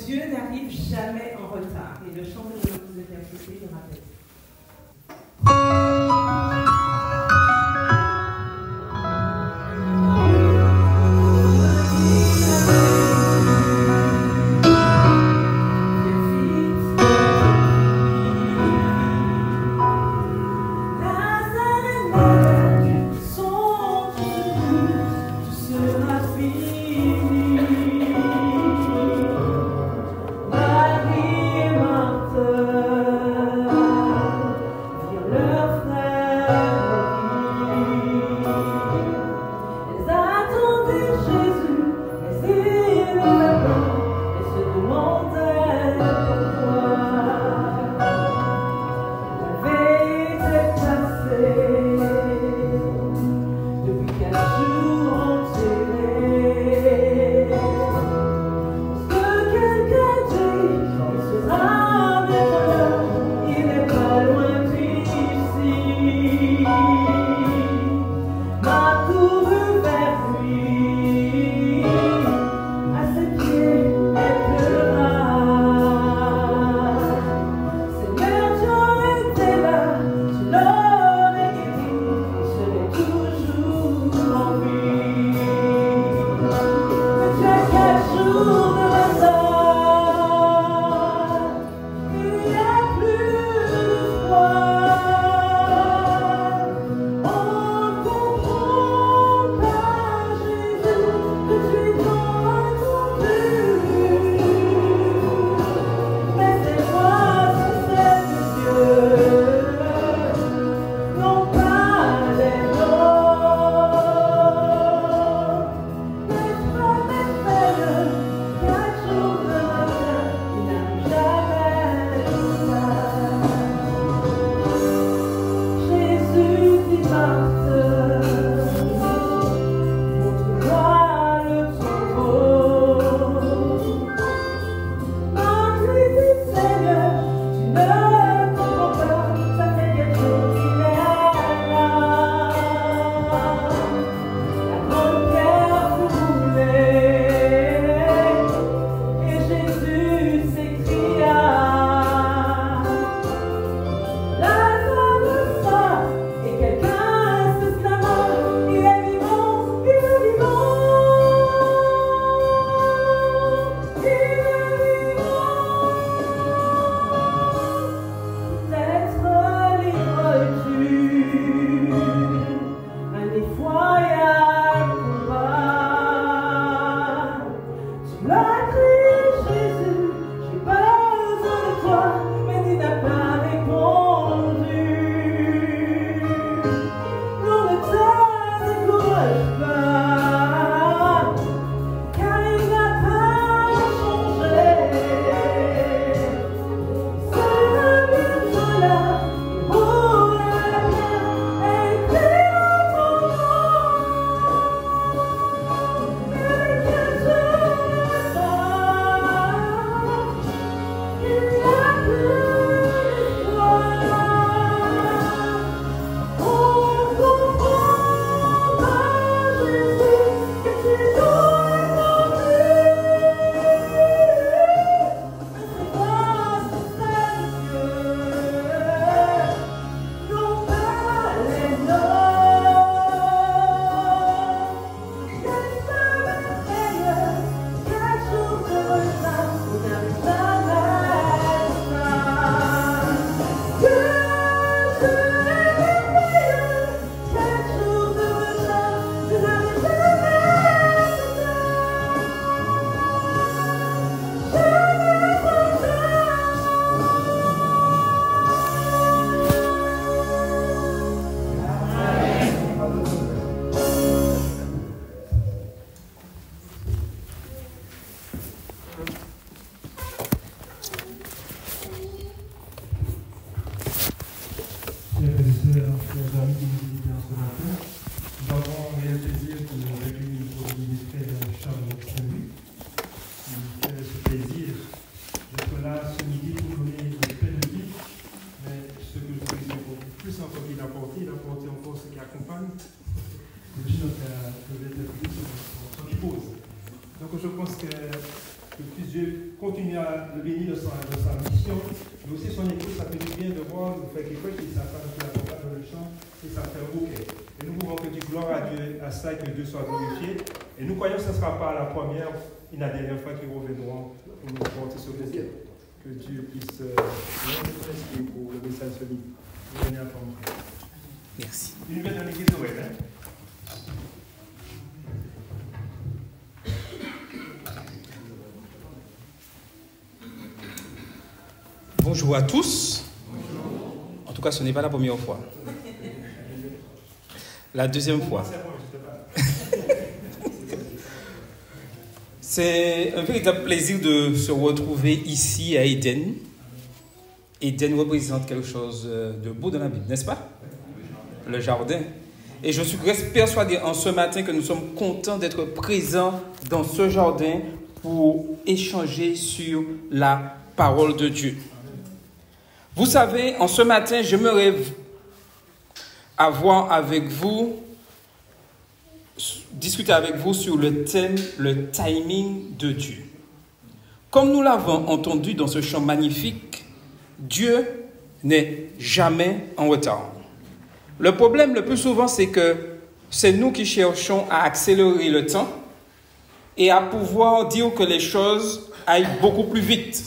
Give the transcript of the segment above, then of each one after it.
Dieu n'arrive jamais en retard. Et le chant que je vais vous interpréter le rappelle. Donc je pense que plus puisse Dieu continuer à le bénir de sa mission, mais aussi son épouse, ça fait du bien de voir, vous faites quelque chose qui s'appelle la compagnie dans le champ, et ça fait un bouquet. Et nous pouvons que du gloire à Dieu, à ça, que Dieu soit glorifié. Et nous croyons que ce ne sera pas la première et la dernière fois qu'ils reviendront pour nous porter ce bouquet. Que Dieu puisse nous pour le message solide. Merci. Une nouvelle de l'église de Oued, hein? Bonjour à tous. En tout cas, ce n'est pas la première fois. La deuxième fois. C'est un véritable plaisir de se retrouver ici à Éden. Éden représente quelque chose de beau dans la Bible, n'est-ce pas? Le jardin. Et je suis persuadé en ce matin que nous sommes contents d'être présents dans ce jardin pour échanger sur la parole de Dieu. Vous savez, en ce matin, j'aimerais discuter avec vous sur le thème, le timing de Dieu. Comme nous l'avons entendu dans ce chant magnifique, Dieu n'est jamais en retard. Le problème le plus souvent, c'est que c'est nous qui cherchons à accélérer le temps et à pouvoir dire que les choses aillent beaucoup plus vite.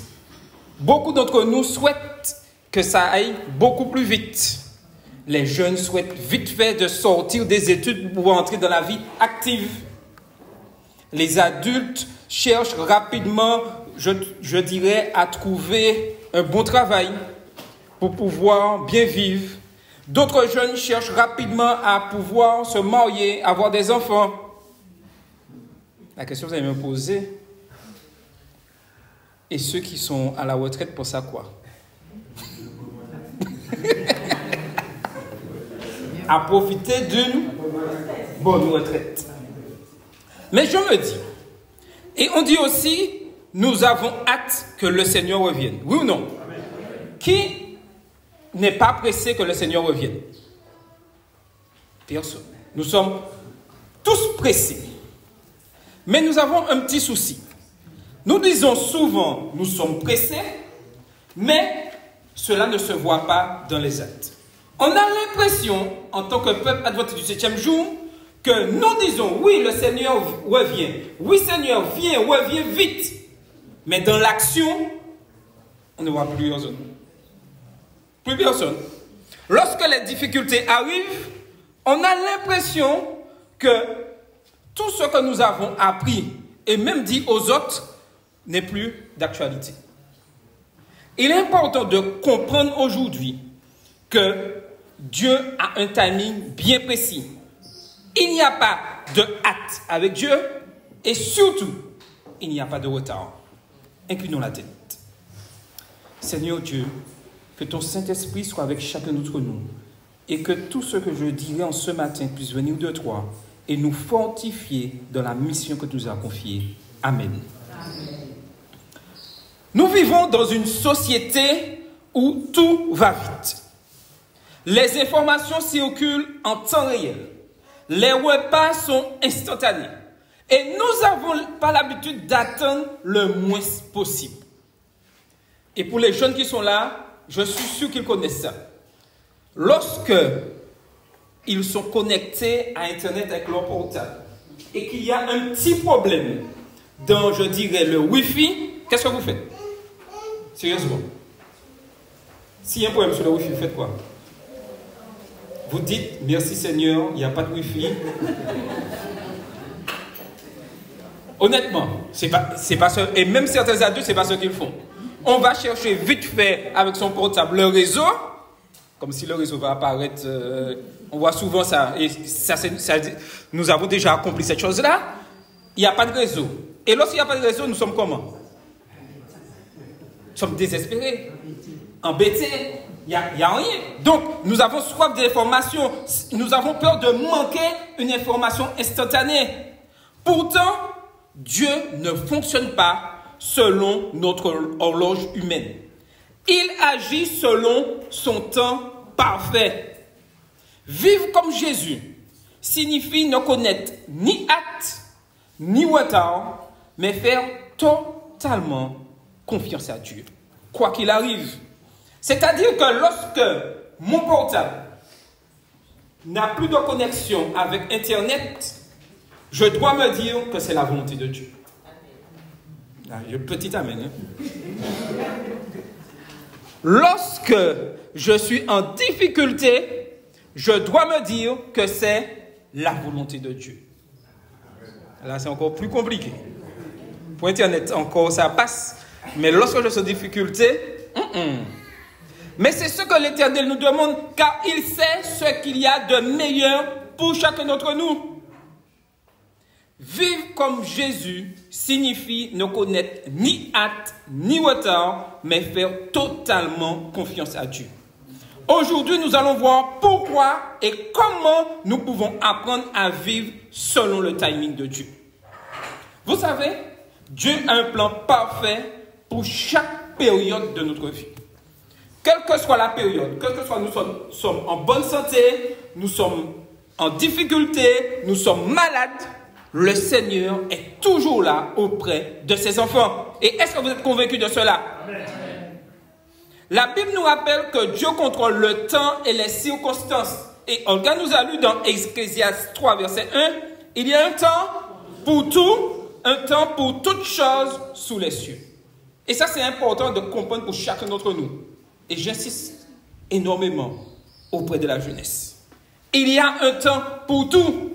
Beaucoup d'entre nous souhaitent que ça aille beaucoup plus vite. Les jeunes souhaitent vite fait de sortir des études pour entrer dans la vie active. Les adultes cherchent rapidement, je dirais, à trouver un bon travail pour pouvoir bien vivre. D'autres jeunes cherchent rapidement à pouvoir se marier, avoir des enfants. La question que vous allez me poser, et ceux qui sont à la retraite pensent à quoi? À profiter d'une bonne retraite. Mais je me dis, et on dit aussi, nous avons hâte que le Seigneur revienne. Oui ou non? Qui n'est pas pressé que le Seigneur revienne? Personne. Nous sommes tous pressés. Mais nous avons un petit souci. Nous disons souvent, nous sommes pressés, mais cela ne se voit pas dans les actes. On a l'impression, en tant que peuple adventiste du 7e jour, que nous disons, oui, le Seigneur revient. Oui, Seigneur, viens, reviens vite. Mais dans l'action, on ne voit plus personne. Plus personne. Lorsque les difficultés arrivent, on a l'impression que tout ce que nous avons appris et même dit aux autres n'est plus d'actualité. Il est important de comprendre aujourd'hui que Dieu a un timing bien précis. Il n'y a pas de hâte avec Dieu et surtout, il n'y a pas de retard. Inclinons la tête. Seigneur Dieu, que ton Saint-Esprit soit avec chacun d'entre nous et que tout ce que je dirai en ce matin puisse venir de toi et nous fortifier dans la mission que tu nous as confiée. Amen. Amen. Nous vivons dans une société où tout va vite. Les informations circulent en temps réel. Les repas sont instantanés. Et nous n'avons pas l'habitude d'attendre le moins possible. Et pour les jeunes qui sont là, je suis sûr qu'ils connaissent ça. Lorsque ils sont connectés à Internet avec leur portable et qu'il y a un petit problème dans, je dirais, le Wi-Fi, qu'est-ce que vous faites? Sérieusement. S'il y a un problème sur le Wi-Fi, vous faites quoi? Vous dites, merci Seigneur, il n'y a pas de Wi-Fi. Honnêtement, c'est pas ça. Et même certains adultes, c'est pas ce qu'ils font. On va chercher vite fait avec son portable le réseau, comme si le réseau va apparaître. On voit souvent ça. Et ça, nous avons déjà accompli cette chose-là. Il n'y a pas de réseau. Et lorsqu'il n'y a pas de réseau, nous sommes comment? Nous sommes désespérés, embêtés. Il n'y a rien. Donc, nous avons soif d'information. Nous avons peur de manquer une information instantanée. Pourtant, Dieu ne fonctionne pas selon notre horloge humaine. Il agit selon son temps parfait. Vivre comme Jésus signifie ne connaître ni hâte, ni retard, mais faire totalement confiance à Dieu, quoi qu'il arrive. C'est-à-dire que lorsque mon portable n'a plus de connexion avec Internet, je dois me dire que c'est la volonté de Dieu. Petit amen. Hein? Lorsque je suis en difficulté, je dois me dire que c'est la volonté de Dieu. Là, c'est encore plus compliqué. Pour Internet, encore, ça passe. Mais lorsque je suis en difficulté, Mais c'est ce que l'Éternel nous demande, car il sait ce qu'il y a de meilleur pour chacun d'entre nous. Vivre comme Jésus signifie ne connaître ni hâte ni retard, mais faire totalement confiance à Dieu. Aujourd'hui, nous allons voir pourquoi et comment nous pouvons apprendre à vivre selon le timing de Dieu. Vous savez, Dieu a un plan parfait pour chaque période de notre vie. Quelle que soit la période, quelle que soit nous sommes en bonne santé, nous sommes en difficulté, nous sommes malades, le Seigneur est toujours là auprès de ses enfants. Et est-ce que vous êtes convaincus de cela? Amen. La Bible nous rappelle que Dieu contrôle le temps et les circonstances. Et Olga nous a lu dans Ecclésiaste 3, verset 1, il y a un temps pour tout, un temps pour toutes choses sous les cieux. Et ça, c'est important de comprendre pour chacun d'entre nous. Et j'insiste énormément auprès de la jeunesse. Il y a un temps pour tout.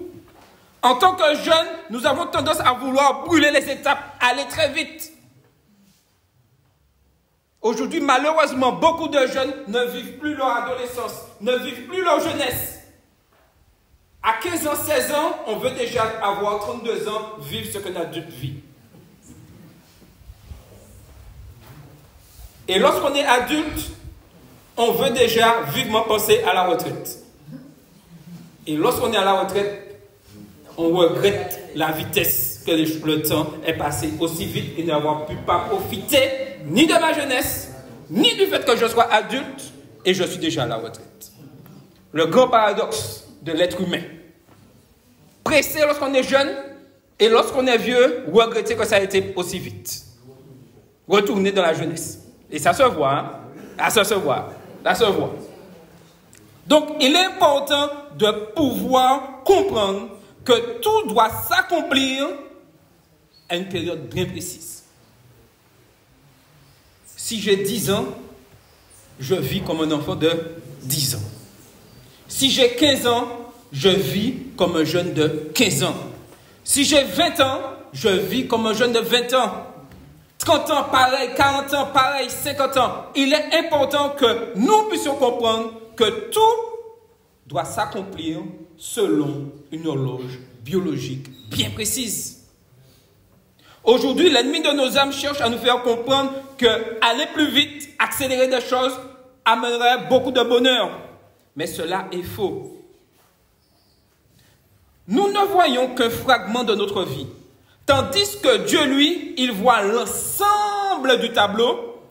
En tant que jeunes, nous avons tendance à vouloir brûler les étapes, aller très vite. Aujourd'hui, malheureusement, beaucoup de jeunes ne vivent plus leur adolescence, ne vivent plus leur jeunesse. À 15 ans, 16 ans, on veut déjà avoir 32 ans, vivre ce qu'un adulte vit. Et lorsqu'on est adulte, on veut déjà vivement penser à la retraite. Et lorsqu'on est à la retraite, on regrette la vitesse que le temps est passé aussi vite et n'avoir pu pas profiter ni de ma jeunesse, ni du fait que je sois adulte et je suis déjà à la retraite. Le grand paradoxe de l'être humain. Pressé lorsqu'on est jeune et lorsqu'on est vieux, regretter que ça a été aussi vite. Retourner dans la jeunesse. Et ça se voit, hein? Ça se voit. Ça se voit. Donc, il est important de pouvoir comprendre que tout doit s'accomplir à une période bien précise. Si j'ai 10 ans, je vis comme un enfant de 10 ans. Si j'ai 15 ans, je vis comme un jeune de 15 ans. Si j'ai 20 ans, je vis comme un jeune de 20 ans. 30 ans, pareil, 40 ans, pareil, 50 ans. Il est important que nous puissions comprendre que tout doit s'accomplir selon une horloge biologique bien précise. Aujourd'hui, l'ennemi de nos âmes cherche à nous faire comprendre que aller plus vite, accélérer des choses, amènerait beaucoup de bonheur. Mais cela est faux. Nous ne voyons qu'un fragment de notre vie. Tandis que Dieu, lui, il voit l'ensemble du tableau.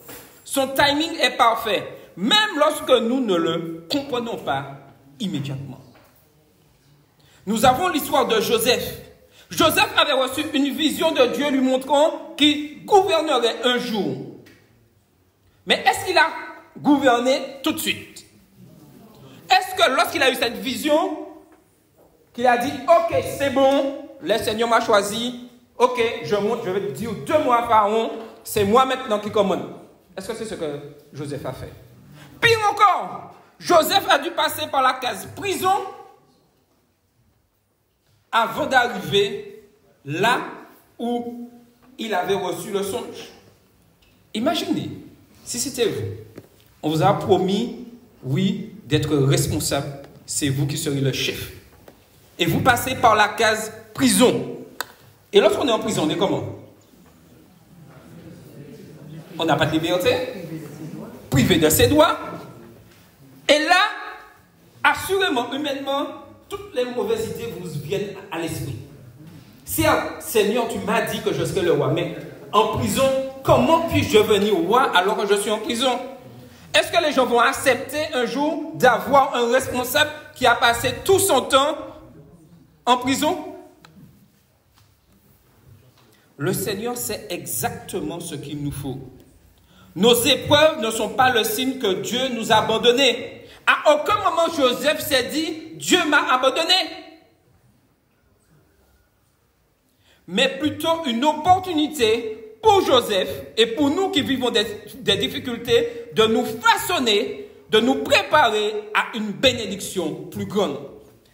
Son timing est parfait, même lorsque nous ne le comprenons pas immédiatement. Nous avons l'histoire de Joseph. Joseph avait reçu une vision de Dieu lui montrant qu'il gouvernerait un jour. Mais est-ce qu'il a gouverné tout de suite? Est-ce que lorsqu'il a eu cette vision, qu'il a dit, ok, c'est bon, le Seigneur m'a choisi, ok, je monte, je vais dire 2 mois à Pharaon, c'est moi maintenant qui commande. Est-ce que c'est ce que Joseph a fait? Pire encore, Joseph a dû passer par la case prison avant d'arriver là où il avait reçu le songe. Imaginez, si c'était vous, on vous a promis, oui, d'être responsable, c'est vous qui serez le chef. Et vous passez par la case prison. Et lorsqu'on est en prison, on est comment? On n'a pas de liberté, privé de ses droits. Et là, assurément, humainement, toutes les mauvaises idées vous viennent à l'esprit. Certes, Seigneur, tu m'as dit que je serais le roi, mais en prison, comment puis-je devenir roi alors que je suis en prison? Est-ce que les gens vont accepter un jour d'avoir un responsable qui a passé tout son temps en prison? le Seigneur sait exactement ce qu'il nous faut. Nos épreuves ne sont pas le signe que Dieu nous a abandonnés. À aucun moment Joseph s'est dit « Dieu m'a abandonné ». Mais plutôt une opportunité pour Joseph et pour nous qui vivons des difficultés de nous façonner, de nous préparer à une bénédiction plus grande.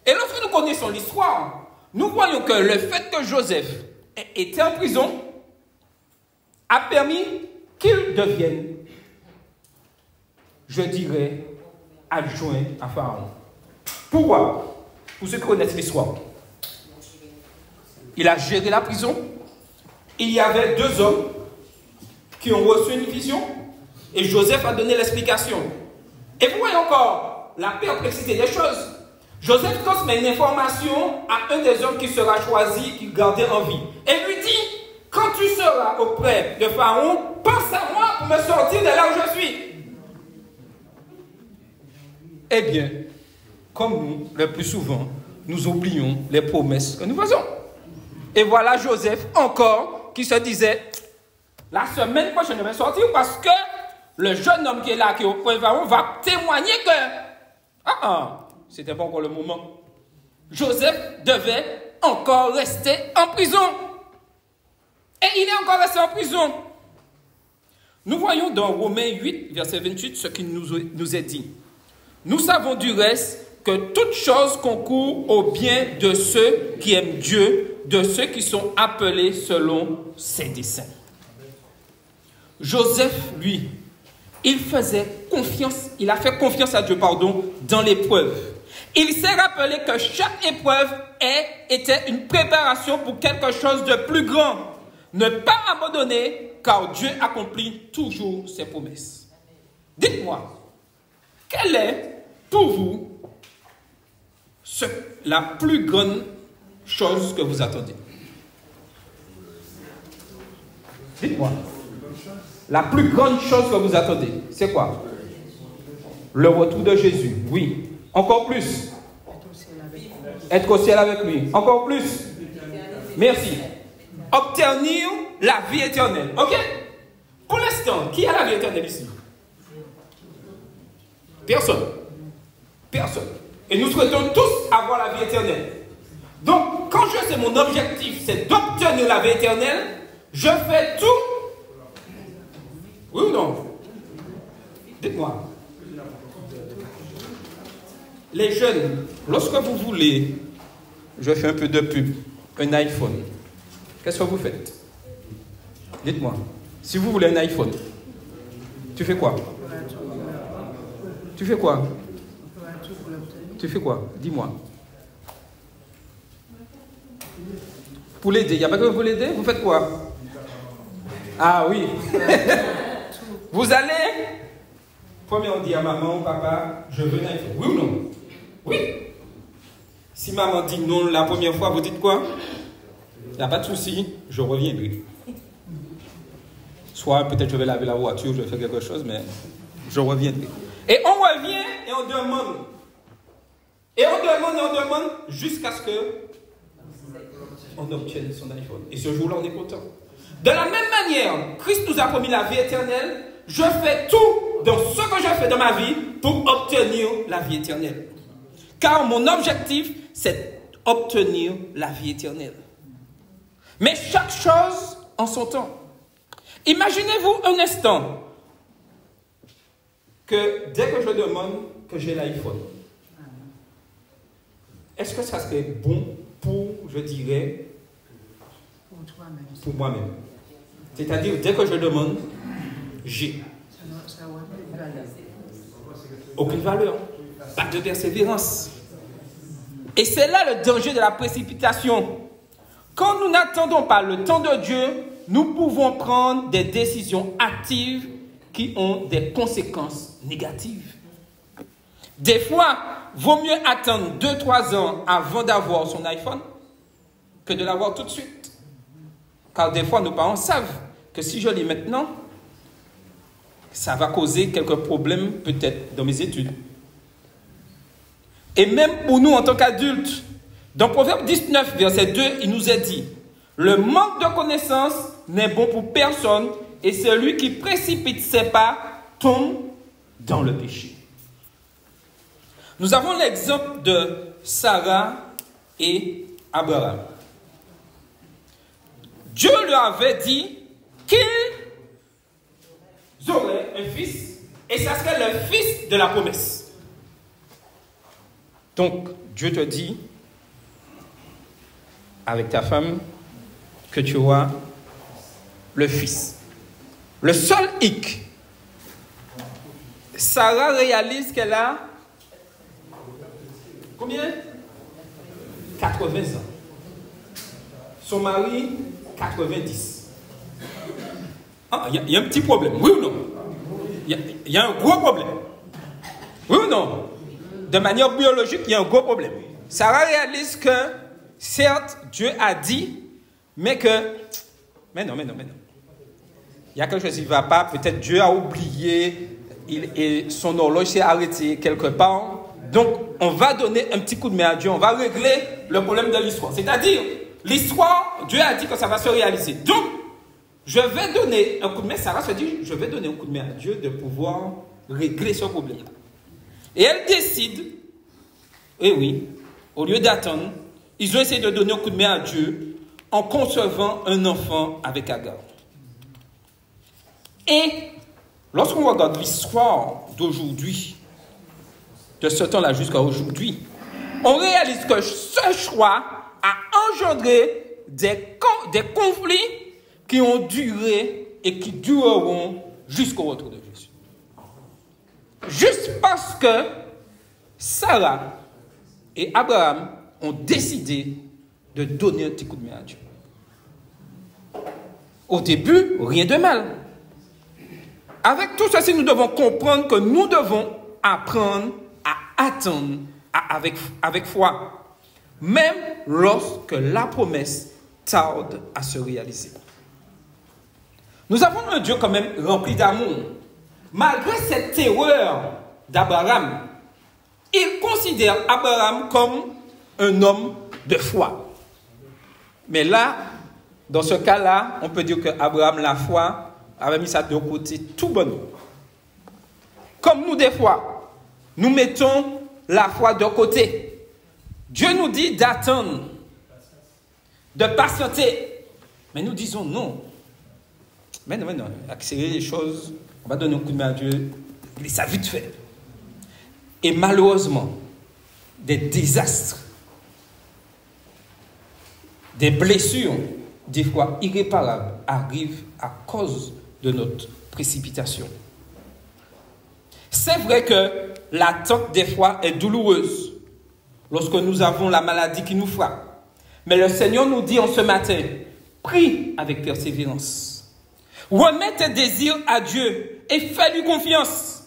Et lorsque nous connaissons l'histoire, nous voyons que le fait que Joseph était en prison a permis qu'il devienne, je dirais, adjoint à Pharaon. Pourquoi? Pour ceux qui connaissent l'histoire. Il a géré la prison. Il y avait 2 hommes qui ont reçu une vision et Joseph a donné l'explication. Et vous voyez encore la perplexité des choses. Joseph transmet une information à un des hommes qui sera choisi, qui gardait en vie. Et lui dit, quand tu seras auprès de Pharaon, pense à moi pour me sortir de là où je suis. Eh bien, comme nous, le plus souvent, nous oublions les promesses que nous faisons. Et voilà Joseph encore qui se disait, la semaine prochaine je vais sortir parce que le jeune homme qui est là, qui est auprès de Pharaon, va témoigner que... c'était pas encore le moment. Joseph devait encore rester en prison. Et il est encore resté en prison. Nous voyons dans Romains 8, verset 28, ce qu'il nous est dit. Nous savons du reste que toute chose concourt au bien de ceux qui aiment Dieu, de ceux qui sont appelés selon ses desseins. Joseph, lui, il a fait confiance à Dieu, dans l'épreuve. Il s'est rappelé que chaque épreuve était une préparation pour quelque chose de plus grand. Ne pas abandonner, car Dieu accomplit toujours ses promesses. Dites-moi, quelle est pour vous la plus grande chose que vous attendez? Dites-moi. La plus grande chose que vous attendez, c'est quoi? Le retour de Jésus, oui. Encore plus. Être au ciel avec lui. Encore plus. Merci. Obtenir la vie éternelle. Ok? Pour l'instant, qui a la vie éternelle ici? Personne. Personne. Et nous souhaitons tous avoir la vie éternelle. Donc, quand je sais mon objectif, c'est d'obtenir la vie éternelle, je fais tout. Oui ou non? Dites-moi. Les jeunes, lorsque vous voulez, je fais un peu de pub, un iPhone, qu'est-ce que vous faites? Dites-moi. Si vous voulez un iPhone, tu fais quoi? Tu fais quoi? Tu fais quoi? Dis-moi. Pour l'aider, il n'y a pas que vous l'aider, vous faites quoi? Ah oui. Vous allez, premier on dit à maman ou papa, je veux un iPhone. Oui ou non? Oui. Si maman dit non la première fois, vous dites quoi? Il n'y a pas de souci, je reviendrai. Soit peut-être je vais laver la voiture, je vais faire quelque chose, mais je reviendrai. Et on revient et on demande. Et on demande jusqu'à ce que on obtienne son iPhone. Et ce jour-là, on est content. De la même manière, Christ nous a promis la vie éternelle. Je fais tout dans ce que je fais dans ma vie pour obtenir la vie éternelle. Car mon objectif, c'est obtenir la vie éternelle. Mais chaque chose en son temps. Imaginez-vous un instant que dès que je demande que j'ai l'iPhone, est-ce que ça serait bon pour, je dirais, pour moi-même? C'est-à-dire, dès que je demande, j'ai aucune valeur, pas de persévérance. Et c'est là le danger de la précipitation. Quand nous n'attendons pas le temps de Dieu, nous pouvons prendre des décisions hâtives qui ont des conséquences négatives. Des fois, vaut mieux attendre 2-3 ans avant d'avoir son iPhone que de l'avoir tout de suite. Car des fois, nos parents savent que si je l'ai maintenant, ça va causer quelques problèmes peut-être dans mes études. Et même pour nous en tant qu'adultes, dans Proverbe 19, verset 2, il nous est dit, Le manque de connaissance n'est bon pour personne et celui qui précipite ses pas tombe dans le péché. Nous avons l'exemple de Sarah et Abraham. Dieu leur avait dit qu'ils auraient un fils et ça serait le fils de la promesse. Donc, Dieu te dit, avec ta femme, que tu auras le fils. Le seul hic, Sarah réalise qu'elle a combien? 80 ans. Son mari, 90. Ah, il y a un petit problème, oui ou non? Il y a un gros problème. Oui ou non? De manière biologique, il y a un gros problème. Sarah réalise que, certes, Dieu a dit, mais non. Il y a quelque chose qui ne va pas. Peut-être Dieu a oublié et son horloge s'est arrêtée quelque part. Donc, on va donner un petit coup de main à Dieu. On va régler le problème de l'histoire. C'est-à-dire, l'histoire, Dieu a dit que ça va se réaliser. Donc, je vais donner un coup de main. Sarah se dit, je vais donner un coup de main à Dieu de pouvoir régler ce problème. Et elle décide, et oui, au lieu d'attendre, ils ont essayé de donner un coup de main à Dieu en concevant un enfant avec Agar. Et lorsqu'on regarde l'histoire d'aujourd'hui, de ce temps-là jusqu'à aujourd'hui, on réalise que ce choix a engendré des conflits qui ont duré et qui dureront jusqu'au retour de Jésus. Juste parce que Sarah et Abraham ont décidé de donner un petit coup de main à Dieu. Au début, rien de mal. Avec tout ceci, nous devons comprendre que nous devons apprendre à attendre avec foi, même lorsque la promesse tarde à se réaliser. Nous avons un Dieu quand même rempli d'amour. Malgré cette terreur d'Abraham, il considère Abraham comme un homme de foi. Mais là, dans ce cas-là, on peut dire qu'Abraham, la foi, avait mis ça de côté tout bon. Comme nous, des fois, nous mettons la foi de côté. Dieu nous dit d'attendre, de patienter. Mais nous disons non. Mais non, accélérer les choses, on va donner un coup de main à Dieu, il est ça vite fait. Et malheureusement, des désastres, des blessures, des fois irréparables, arrivent à cause de notre précipitation. C'est vrai que l'attente des fois est douloureuse lorsque nous avons la maladie qui nous frappe. Mais le Seigneur nous dit en ce matin, prie avec persévérance. Remets tes désirs à Dieu et fais-lui confiance.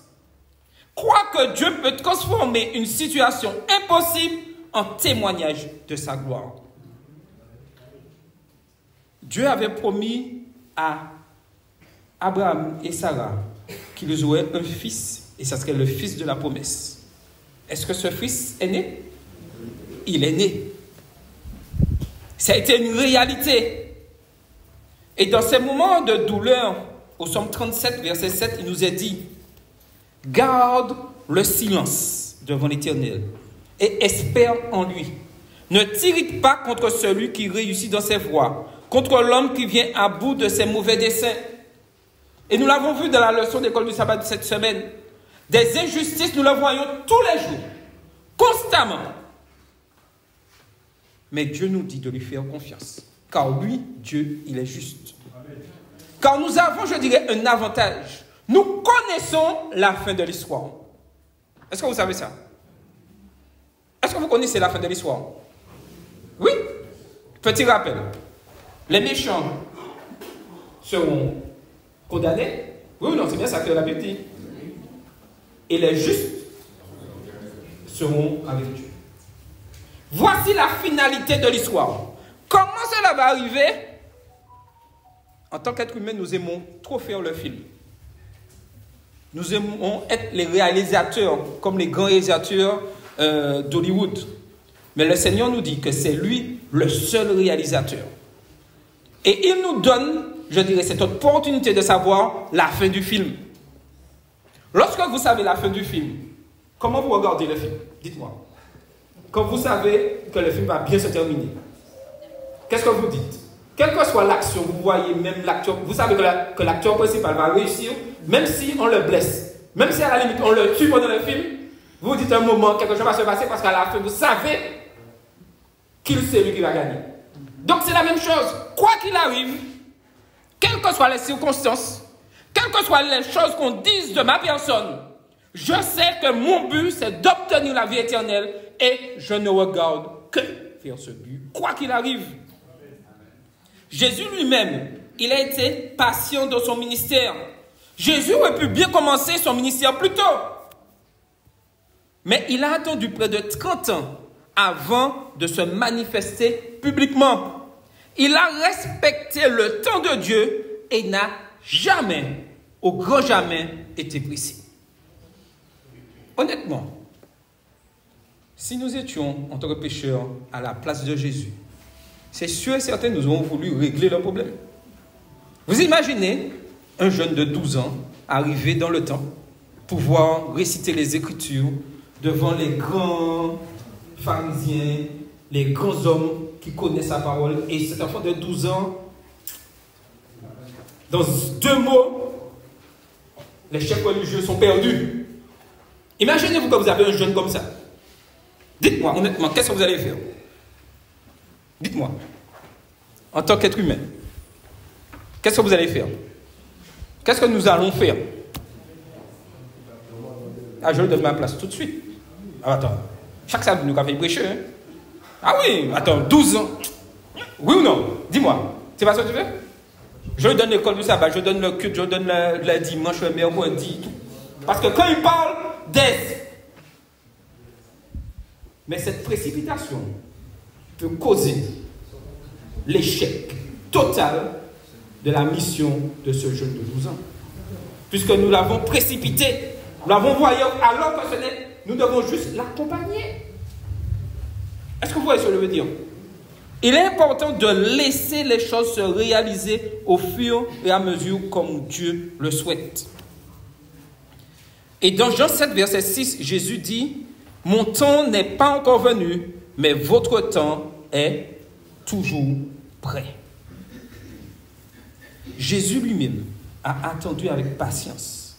Crois que Dieu peut transformer une situation impossible en témoignage de sa gloire. Dieu avait promis à Abraham et Sarah qu'ils auraient un fils, et ça serait le fils de la promesse. Est-ce que ce fils est né? Il est né. Ça a été une réalité. Et dans ces moments de douleur, au Psaume 37, verset 7, il nous est dit, garde le silence devant l'Éternel et espère en lui. Ne t'irrite pas contre celui qui réussit dans ses voies, contre l'homme qui vient à bout de ses mauvais desseins. Et nous l'avons vu dans la leçon d'école du sabbat de cette semaine. Des injustices, nous le voyons tous les jours, constamment. Mais Dieu nous dit de lui faire confiance. Car lui, Dieu, il est juste. Car nous avons, je dirais, un avantage. Nous connaissons la fin de l'histoire. Est-ce que vous savez ça? Est-ce que vous connaissez la fin de l'histoire? Oui? Petit rappel. Les méchants seront condamnés. Oui ou non? C'est bien ça que la Bible dit. Et les justes seront avec Dieu. Voici la finalité de l'histoire. Comment cela va arriver? En tant qu'être humain, nous aimons trop faire le film. Nous aimons être les réalisateurs, comme les grands réalisateurs d'Hollywood. Mais le Seigneur nous dit que c'est lui le seul réalisateur. Et il nous donne, je dirais, cette opportunité de savoir la fin du film. Lorsque vous savez la fin du film, comment vous regardez le film? Dites-moi. Quand vous savez que le film va bien se terminer, qu'est-ce que vous dites? Quelle que soit l'action, vous voyez même l'acteur, vous savez que l'acteur principal va réussir, même si on le blesse, même si à la limite on le tue pendant le film, vous dites un moment, quelque chose va se passer parce qu'à la fin, vous savez qu'il c'est lui qui va gagner. Donc c'est la même chose. Quoi qu'il arrive, quelles que soient les circonstances, quelles que soient les choses qu'on dise de ma personne, je sais que mon but, c'est d'obtenir la vie éternelle et je ne regarde que vers ce but, quoi qu'il arrive. Jésus lui-même, il a été patient dans son ministère. Jésus aurait pu bien commencer son ministère plus tôt. Mais il a attendu près de 30 ans avant de se manifester publiquement. Il a respecté le temps de Dieu et n'a jamais, au grand jamais, été pressé. Honnêtement, si nous étions en tant que pécheurs à la place de Jésus, c'est sûr et certain nous aurions voulu régler le problème. Vous imaginez un jeune de 12 ans arriver dans le temple, pouvoir réciter les Écritures devant les grands pharisiens, les grands hommes qui connaissent sa parole, et cet enfant de 12 ans, dans 2 mots, les chefs religieux sont perdus. Imaginez-vous que vous avez un jeune comme ça. Dites-moi honnêtement, qu'est-ce que vous allez faire? Dites-moi, en tant qu'être humain, qu'est-ce que vous allez faire? Qu'est-ce que nous allons faire? Ah, je lui donne ma place tout de suite. Ah, attends, chaque samedi, nous avons fait prêcher. Hein? Ah oui, attends, 12 ans. Oui ou non? Dis-moi, c'est pas ça que tu fais? Je lui donne l'école du sabbat, je lui donne le culte, je lui donne le dimanche, le mercredi, tout. Parce que quand il parle d'aise, mais cette précipitation peut causer l'échec total de la mission de ce jeune de 12 ans. Puisque nous l'avons précipité, nous l'avons envoyé alors que ce n'est, nous devons juste l'accompagner. Est-ce que vous voyez ce que je veux dire? Il est important de laisser les choses se réaliser au fur et à mesure comme Dieu le souhaite. Et dans Jean 7, verset 6, Jésus dit, « Mon temps n'est pas encore venu, mais votre temps est toujours prêt. » Jésus lui-même a attendu avec patience.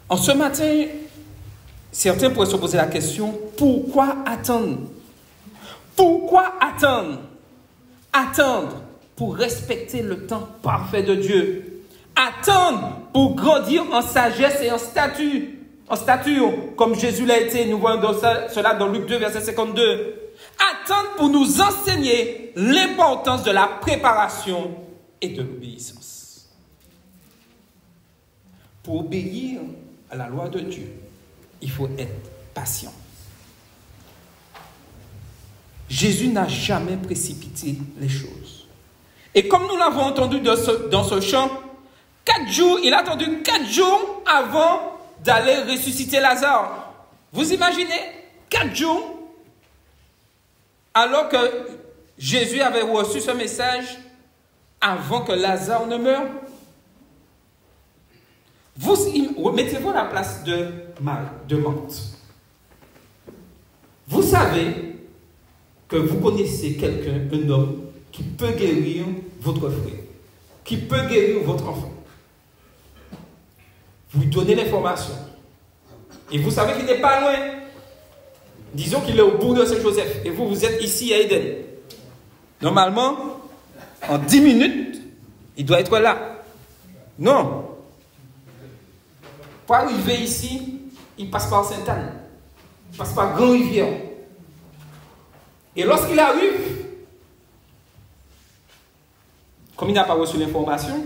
En ce matin, certains pourraient se poser la question, pourquoi attendre? Pourquoi attendre? Attendre pour respecter le temps parfait de Dieu. Attendre pour grandir en sagesse et en stature, comme Jésus l'a été. Nous voyons cela dans Luc 2, verset 52. Attendre pour nous enseigner l'importance de la préparation et de l'obéissance. Pour obéir à la loi de Dieu, il faut être patient. Jésus n'a jamais précipité les choses. Et comme nous l'avons entendu dans ce chant, 4 jours, il a attendu 4 jours avant d'aller ressusciter Lazare. Vous imaginez 4 jours alors que Jésus avait reçu ce message avant que Lazare ne meure. Mettez-vous à la place de Marthe. Vous savez que vous connaissez quelqu'un, un homme, qui peut guérir votre frère, qui peut guérir votre enfant. Vous lui donnez l'information. Et vous savez qu'il n'est pas loin. Disons qu'il est au bout de Saint-Joseph. Et vous êtes ici à Eden. Normalement, en 10 minutes, il doit être là. Non. Pour arriver ici, il passe par Sainte-Anne. Il passe par Grand-Rivière. Et lorsqu'il arrive, comme il n'a pas reçu l'information,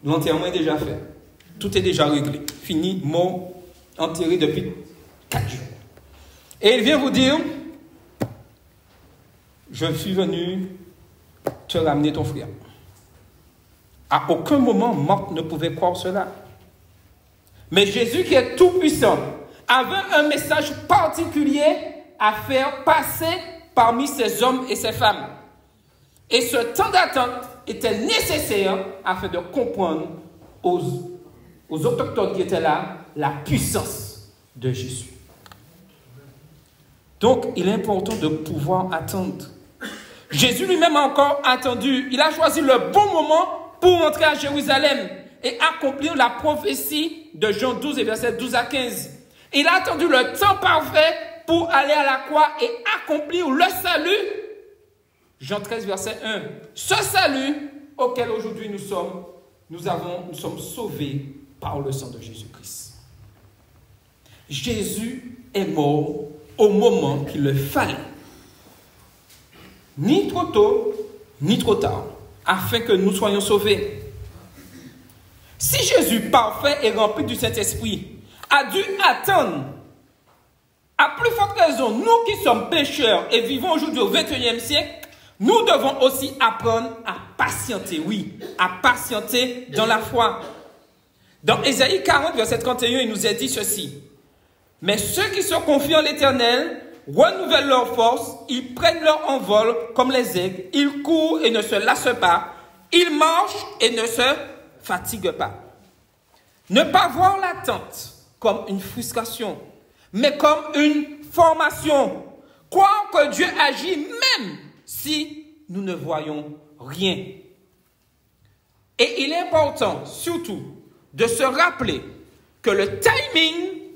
l'enterrement est déjà fait. Tout est déjà réglé. Fini, mort, enterré depuis 4 jours. Et il vient vous dire, je suis venu te ramener ton frère. À aucun moment, Marthe ne pouvait croire cela. Mais Jésus, qui est tout puissant, avait un message particulier à faire passer parmi ces hommes et ces femmes. Et ce temps d'attente était nécessaire afin de comprendre aux autochtones qui étaient là la puissance de Jésus. Donc, il est important de pouvoir attendre. Jésus lui-même a encore attendu. Il a choisi le bon moment pour entrer à Jérusalem et accomplir la prophétie de Jean 12 et versets 12 à 15. Il a attendu le temps parfait pour aller à la croix et accomplir le salut. Jean 13, verset 1. Ce salut auquel aujourd'hui nous sommes sauvés par le sang de Jésus-Christ. Jésus est mort au moment qu'il le fallait. Ni trop tôt, ni trop tard, afin que nous soyons sauvés. Si Jésus, parfait et rempli du Saint-Esprit, a dû attendre, à plus forte raison, nous qui sommes pécheurs et vivons aujourd'hui au XXIe siècle, nous devons aussi apprendre à patienter, oui, à patienter dans la foi. Dans Ésaïe 40, verset 31, il nous est dit ceci. Mais ceux qui se confient en l'Éternel renouvellent leur force, ils prennent leur envol comme les aigles, ils courent et ne se lassent pas, ils marchent et ne se fatiguent pas. Ne pas voir l'attente comme une frustration, mais comme une formation. Croire que Dieu agit même si nous ne voyons rien. Et il est important, surtout, de se rappeler que le timing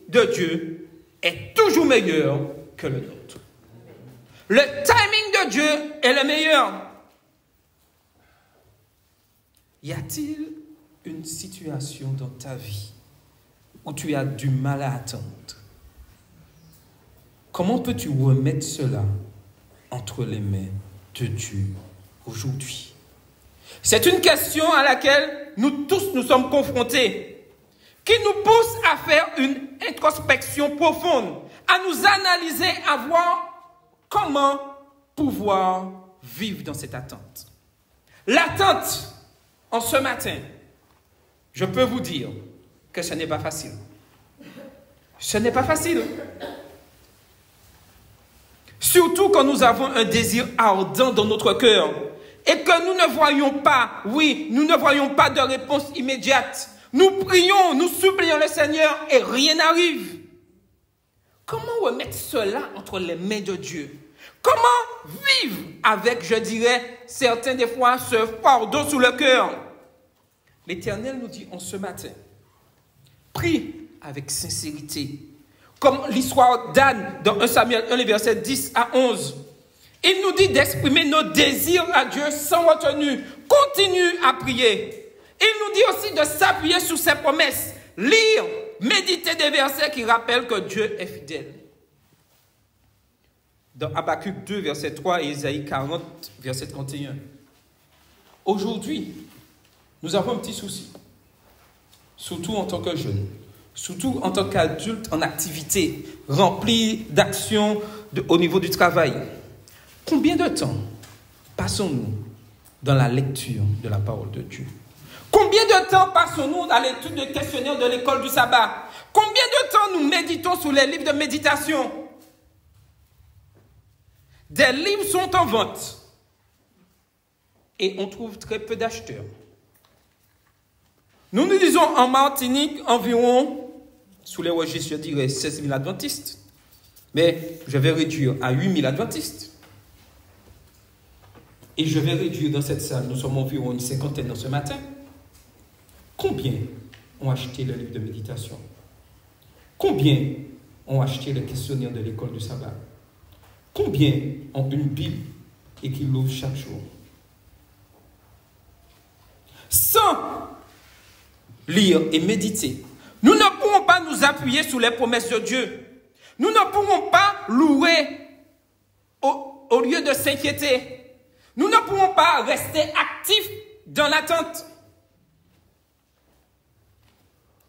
de Dieu est toujours meilleur que le nôtre. Le timing de Dieu est le meilleur. Y a-t-il une situation dans ta vie où tu as du mal à attendre? Comment peux-tu remettre cela entre les mains de Dieu aujourd'hui? C'est une question à laquelle nous tous nous sommes confrontés, qui nous pousse à faire une introspection profonde, à nous analyser, à voir comment pouvoir vivre dans cette attente. L'attente, en ce matin, je peux vous dire que ce n'est pas facile. Ce n'est pas facile. Surtout quand nous avons un désir ardent dans notre cœur et que nous ne voyons pas, oui, nous ne voyons pas de réponse immédiate. Nous prions, nous supplions le Seigneur et rien n'arrive. Comment remettre cela entre les mains de Dieu? Comment vivre avec, je dirais, certains des fois, ce fardeau sous le cœur? L'Éternel nous dit en ce matin, prie avec sincérité. Comme l'histoire d'Anne dans 1 Samuel 1, les versets 10 à 11. Il nous dit d'exprimer nos désirs à Dieu sans retenue. Continue à prier. Il nous dit aussi de s'appuyer sur ses promesses. Lire, méditer des versets qui rappellent que Dieu est fidèle. Dans Habakkuk 2, verset 3 et Ésaïe 40, verset 31. Aujourd'hui, nous avons un petit souci. Surtout en tant que jeunes. Surtout en tant qu'adultes en activité, remplis d'actions au niveau du travail. Combien de temps passons-nous dans la lecture de la parole de Dieu? Combien de temps passons-nous dans l'étude de questionnaire de l'école du sabbat? Combien de temps nous méditons sur les livres de méditation? Des livres sont en vente et on trouve très peu d'acheteurs. Nous nous disons en Martinique environ, sous les registres, je dirais 16 000 adventistes. Mais je vais réduire à 8 000 adventistes. Et je vais réduire dans cette salle, nous sommes environ une cinquantaine dans ce matin. Combien ont acheté le livre de méditation? Combien ont acheté le questionnaire de l'école du sabbat? Combien ont une Bible et qui l'ouvrent chaque jour? Sans lire et méditer, nous ne pourrons pas nous appuyer sur les promesses de Dieu. Nous ne pourrons pas louer au lieu de s'inquiéter. Nous ne pourrons pas rester actifs dans l'attente.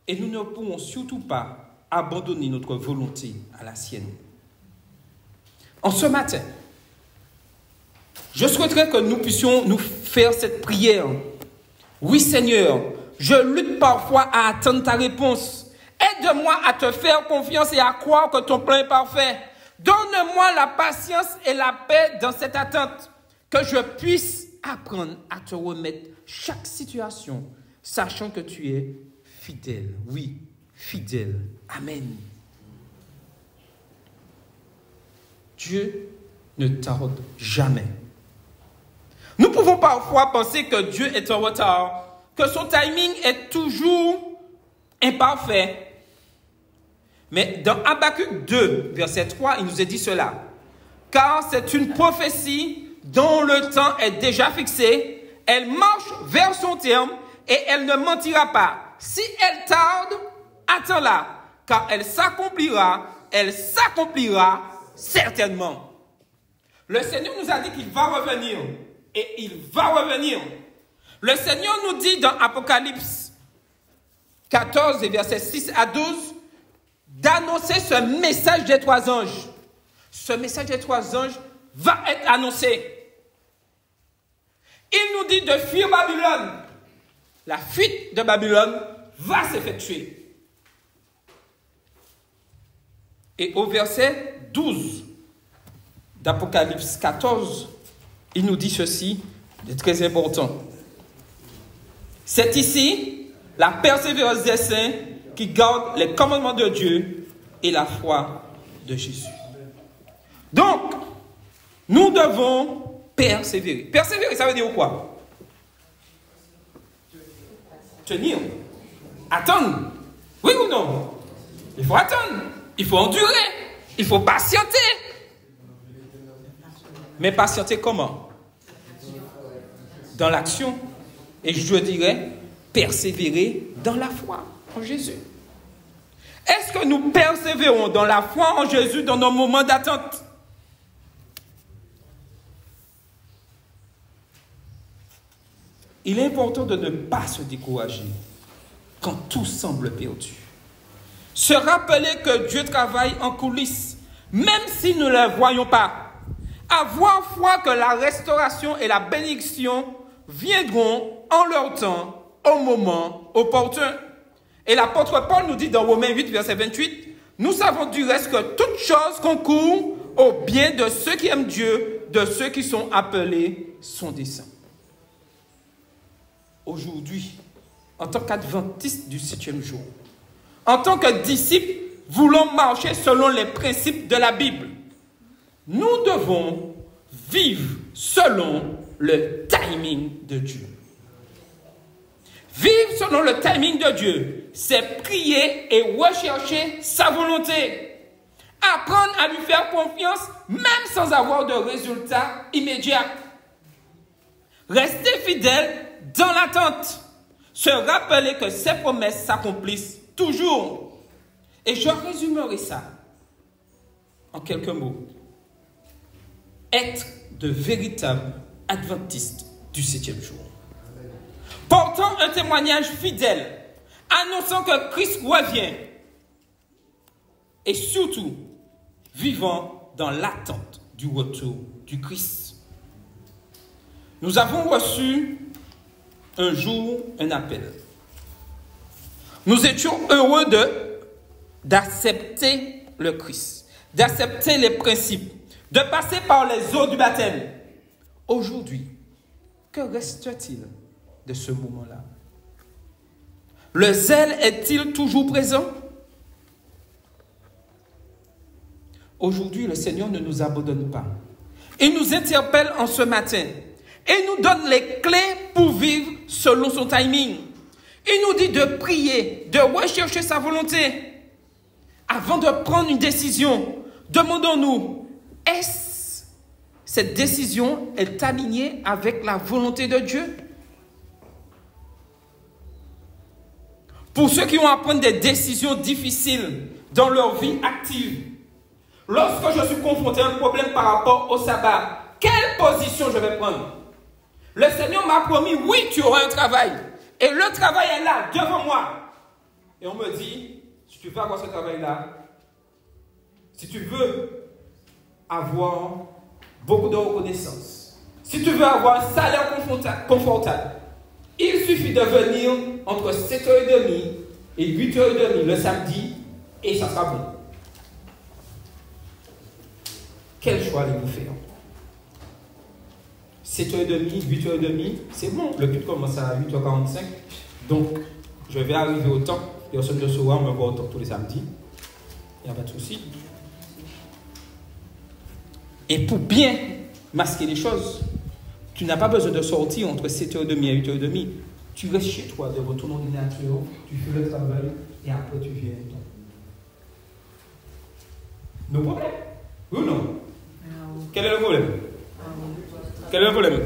Et nous ne pourrons surtout pas abandonner notre volonté à la sienne. En ce matin, je souhaiterais que nous puissions nous faire cette prière. Oui, Seigneur, je lutte parfois à attendre ta réponse. Aide-moi à te faire confiance et à croire que ton plan est parfait. Donne-moi la patience et la paix dans cette attente, que je puisse apprendre à te remettre chaque situation, sachant que tu es fidèle. Oui, fidèle. Amen. Dieu ne tarde jamais. Nous pouvons parfois penser que Dieu est en retard, que son timing est toujours imparfait. Mais dans Habakkuk 2, verset 3, il nous est dit cela. Car c'est une prophétie dont le temps est déjà fixé. Elle marche vers son terme et elle ne mentira pas. Si elle tarde, attends-la, car elle s'accomplira certainement. Le Seigneur nous a dit qu'il va revenir. Et il va revenir. Le Seigneur nous dit dans Apocalypse 14, versets 6 à 12, d'annoncer ce message des 3 anges. Ce message des 3 anges va être annoncé. Il nous dit de fuir Babylone. La fuite de Babylone va s'effectuer. Et au verset 12 d'Apocalypse 14, il nous dit ceci de très important. C'est ici la persévérance des saints qui gardent les commandements de Dieu et la foi de Jésus. Donc, nous devons persévérer. Persévérer, ça veut dire quoi? Tenir. Attendre. Oui ou non? Il faut attendre. Il faut endurer. Il faut patienter. Mais patienter comment? Dans l'action. Et je dirais, persévérer dans la foi en Jésus. Est-ce que nous persévérons dans la foi en Jésus dans nos moments d'attente? Il est important de ne pas se décourager quand tout semble perdu. Se rappeler que Dieu travaille en coulisses, même si nous ne le voyons pas. Avoir foi que la restauration et la bénédiction viendront en leur temps, au moment opportun. Et l'apôtre Paul nous dit dans Romains 8, verset 28, « Nous savons du reste que toute chose concourt au bien de ceux qui aiment Dieu, de ceux qui sont appelés son dessein. » Aujourd'hui, en tant qu'adventiste du 7e jour, en tant que disciples voulant marcher selon les principes de la Bible, nous devons vivre selon le timing de Dieu. Vivre selon le timing de Dieu, c'est prier et rechercher sa volonté. Apprendre à lui faire confiance même sans avoir de résultats immédiats. Rester fidèle dans l'attente. Se rappeler que ses promesses s'accomplissent toujours. Et je résumerai ça en quelques mots. Être de véritables adventistes du 7e jour. Portant un témoignage fidèle, annonçant que Christ revient. Et surtout, vivant dans l'attente du retour du Christ. Nous avons reçu un jour un appel. Nous étions heureux d'accepter le Christ, d'accepter les principes, de passer par les eaux du baptême. Aujourd'hui, que reste-t-il de ce moment-là? Le zèle est-il toujours présent? Aujourd'hui, le Seigneur ne nous abandonne pas. Il nous interpelle en ce matin et nous donne les clés pour vivre selon son timing. Il nous dit de prier, de rechercher sa volonté. Avant de prendre une décision, demandons-nous, est-ce cette décision est alignée avec la volonté de Dieu? Pour ceux qui ont à prendre des décisions difficiles dans leur vie active, lorsque je suis confronté à un problème par rapport au sabbat, quelle position je vais prendre? Le Seigneur m'a promis, oui, tu auras un travail. Et le travail est là, devant moi. Et on me dit, si tu veux avoir ce travail-là, si tu veux avoir beaucoup de reconnaissance, si tu veux avoir un salaire confortable, il suffit de venir entre 7h30 et 8h30 le samedi et ça sera bon. Quel choix allez-vous faire? 7h30, 8h30, c'est bon. Le culte commence à 8h45. Donc, je vais arriver au temps. Personne ne saura, on me voit au temps tous les samedis. Il n'y a pas de souci. Et pour bien masquer les choses, tu n'as pas besoin de sortir entre 7h30 et 8h30. Tu restes chez toi devant ton ordinateur, tu fais le travail et après tu viens. Nos problèmes? Oui ou non? Quel est le problème? Quel est le problème?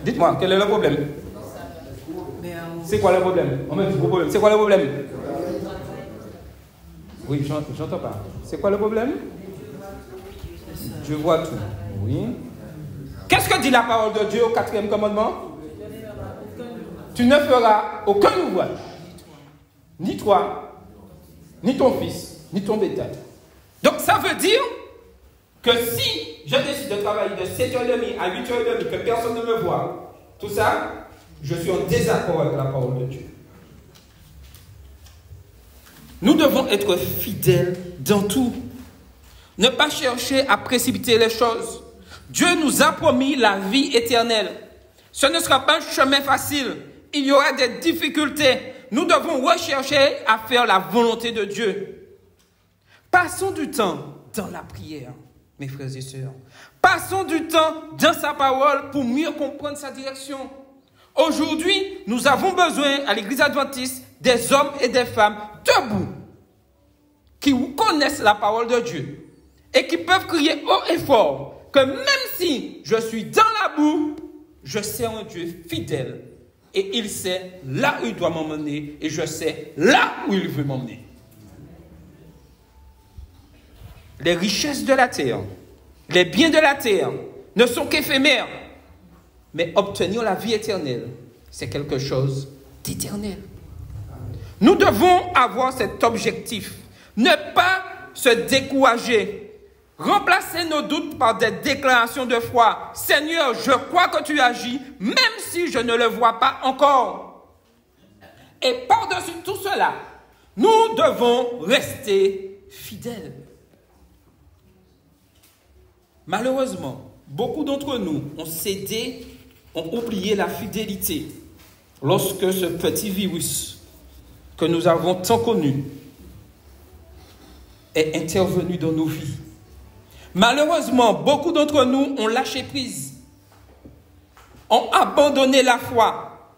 Dites-moi, quel est le problème? C'est quoi le problème? On me dit gros problème. C'est quoi le problème? Oui, j'entends pas. C'est quoi le problème? Je vois tout. Oui. Qu'est-ce que dit la parole de Dieu au 4e commandement? Tu ne feras aucun ouvrage. Ni toi, ni ton fils, ni ton bétail. Donc ça veut dire que si je décide de travailler de 7h30 à 8h30, que personne ne me voit, tout ça, je suis en désaccord avec la parole de Dieu. Nous devons être fidèles dans tout. Ne pas chercher à précipiter les choses. Dieu nous a promis la vie éternelle. Ce ne sera pas un chemin facile. Il y aura des difficultés. Nous devons rechercher à faire la volonté de Dieu. Passons du temps dans la prière, mes frères et sœurs. Passons du temps dans sa parole pour mieux comprendre sa direction. Aujourd'hui, nous avons besoin à l'Église adventiste des hommes et des femmes debout qui connaissent la parole de Dieu et qui peuvent crier haut et fort que même si je suis dans la boue, je sais un Dieu fidèle et il sait là où il doit m'emmener et je sais là où il veut m'emmener. Les richesses de la terre, les biens de la terre ne sont qu'éphémères, mais obtenir la vie éternelle, c'est quelque chose d'éternel. Nous devons avoir cet objectif, ne pas se décourager. Remplacer nos doutes par des déclarations de foi. Seigneur, je crois que tu agis, même si je ne le vois pas encore. Et par-dessus tout cela, nous devons rester fidèles. Malheureusement, beaucoup d'entre nous ont cédé, ont oublié la fidélité lorsque ce petit virus que nous avons tant connu est intervenu dans nos vies. Malheureusement, beaucoup d'entre nous ont lâché prise, ont abandonné la foi.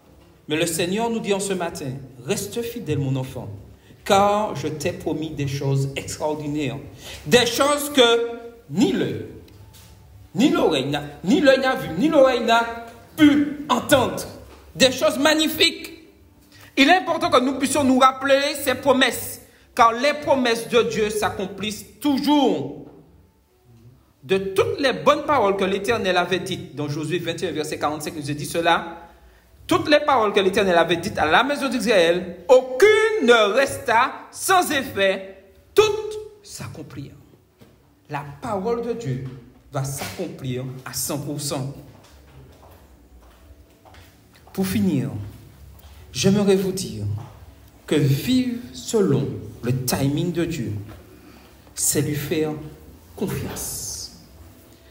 Mais le Seigneur nous dit en ce matin, reste fidèle mon enfant, car je t'ai promis des choses extraordinaires, des choses que ni l'œil, ni l'oreille n'a vu, ni l'oreille n'a pu entendre, des choses magnifiques. Il est important que nous puissions nous rappeler ces promesses, car les promesses de Dieu s'accomplissent toujours. De toutes les bonnes paroles que l'Éternel avait dites, dans Josué 21, verset 45, nous a dit cela, toutes les paroles que l'Éternel avait dites à la maison d'Israël, aucune ne resta sans effet, toutes s'accomplirent. La parole de Dieu va s'accomplir à 100%. Pour finir, j'aimerais vous dire que vivre selon le timing de Dieu, c'est lui faire confiance.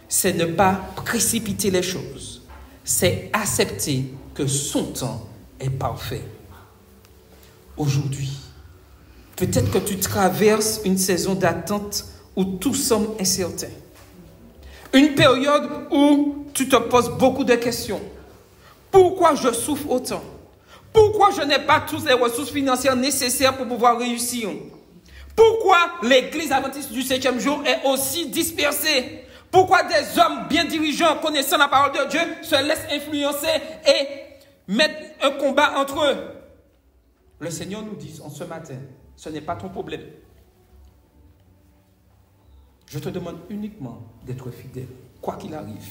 C'est ne pas précipiter les choses. C'est accepter que son temps est parfait. Aujourd'hui, peut-être que tu traverses une saison d'attente où tout semble incertain. Une période où tu te poses beaucoup de questions. Pourquoi je souffre autant? Pourquoi je n'ai pas toutes les ressources financières nécessaires pour pouvoir réussir? Pourquoi l'Église adventiste du 7e jour est aussi dispersée? Pourquoi des hommes bien dirigeants, connaissant la parole de Dieu, se laissent influencer et mettent un combat entre eux? Le Seigneur nous dit en ce matin, ce n'est pas ton problème. Je te demande uniquement d'être fidèle, quoi qu'il arrive.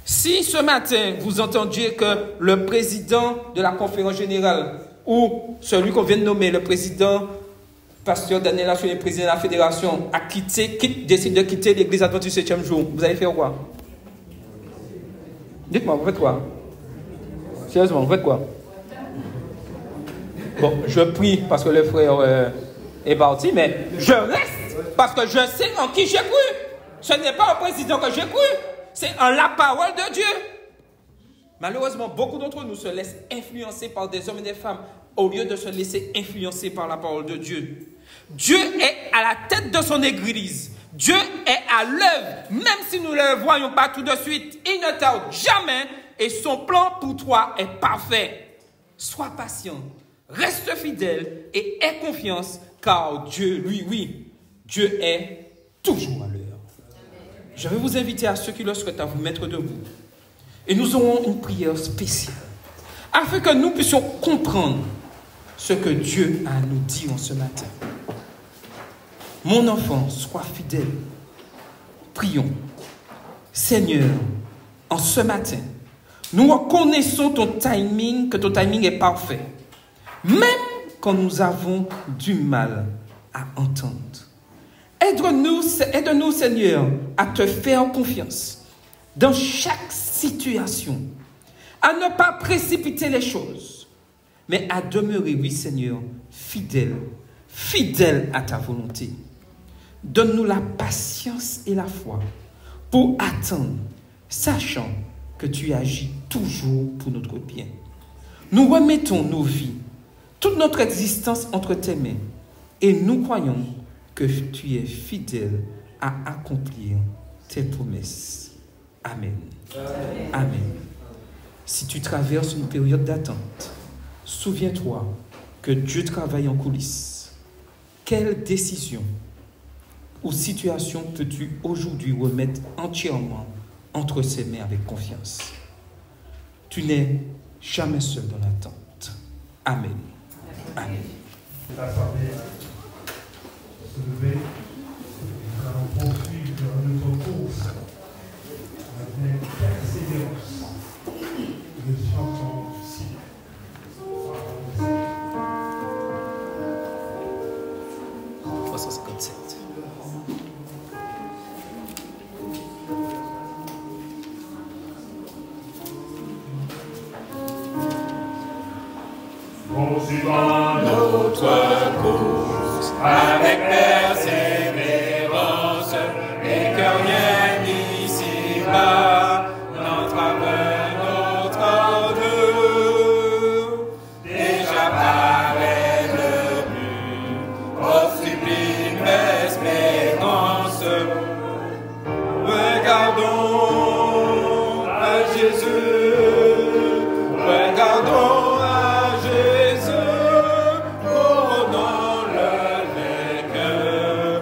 Si ce matin, vous entendiez que le président de la conférence générale ou celui qu'on vient de nommer, le président Pasteur Daniel Lachon, le président de la fédération, décide de quitter l'église adventiste du 7e jour, vous allez faire quoi? Dites-moi, vous faites quoi? Sérieusement, vous faites quoi? Bon, je prie parce que le frère est parti, mais je reste parce que je sais en qui j'ai cru. Ce n'est pas au président que j'ai cru. c'est en la parole de Dieu. Malheureusement, beaucoup d'entre nous se laissent influencer par des hommes et des femmes au lieu de se laisser influencer par la parole de Dieu. Dieu est à la tête de son Église. Dieu est à l'œuvre, même si nous ne le voyons pas tout de suite. Il ne tarde jamais et son plan pour toi est parfait. Sois patient, reste fidèle et aie confiance, car Dieu, lui, oui, Dieu est toujours à l'heure. Je vais vous inviter à ceux qui le souhaitent à vous mettre debout. Et nous aurons une prière spéciale, afin que nous puissions comprendre ce que Dieu a à nous dire en ce matin. Mon enfant, sois fidèle. Prions. Seigneur, en ce matin, nous reconnaissons ton timing, que ton timing est parfait. Même quand nous avons du mal à entendre. Aide-nous, Seigneur, à te faire confiance dans chaque situation, à ne pas précipiter les choses, mais à demeurer, oui Seigneur, fidèle à ta volonté. Donne-nous la patience et la foi pour attendre, sachant que tu agis toujours pour notre bien. Nous remettons nos vies, toute notre existence entre tes mains, et nous croyons que tu es fidèle à accomplir tes promesses. Amen. Amen. Amen. Si tu traverses une période d'attente, souviens-toi que Dieu travaille en coulisses. Quelle décision ou situation peux-tu aujourd'hui remettre entièrement entre ses mains avec confiance? Tu n'es jamais seul dans l'attente. Amen. Amen. L'Assemblée se lever. Nous allons poursuivre notre course avec persévérance. Nous chantons si. 357. Poursuivons notre course avec persévérance et que rien d'ici-bas n'entrave notre ardeur. Déjà paraît le but, au sublime espérance. Regardons à Jésus, regardons à Jésus, couronnons-le vainqueur.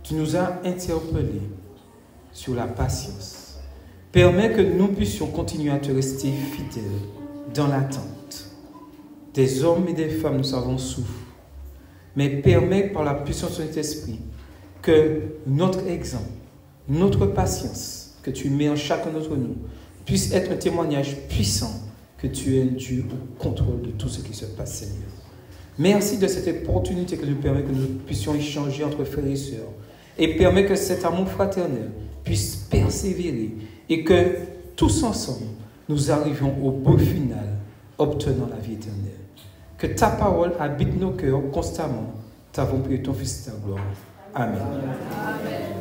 tu nous as interpellés sur la patience. Permets que nous puissions continuer à te rester fidèles dans l'attente. Des hommes et des femmes, nous savons, souffrent. Mais permets par la puissance de ton esprit que notre exemple, notre patience que tu mets en chacun d'entre nous puisse être un témoignage puissant que tu es un Dieu au contrôle de tout ce qui se passe, Seigneur. Merci de cette opportunité que nous permet que nous puissions échanger entre frères et sœurs et permet que cet amour fraternel puisse persévérer et que tous ensemble, nous arrivions au beau final, obtenant la vie éternelle. Que ta parole habite nos cœurs constamment. T'avons prié ton Fils et ta gloire. Amen. Amen.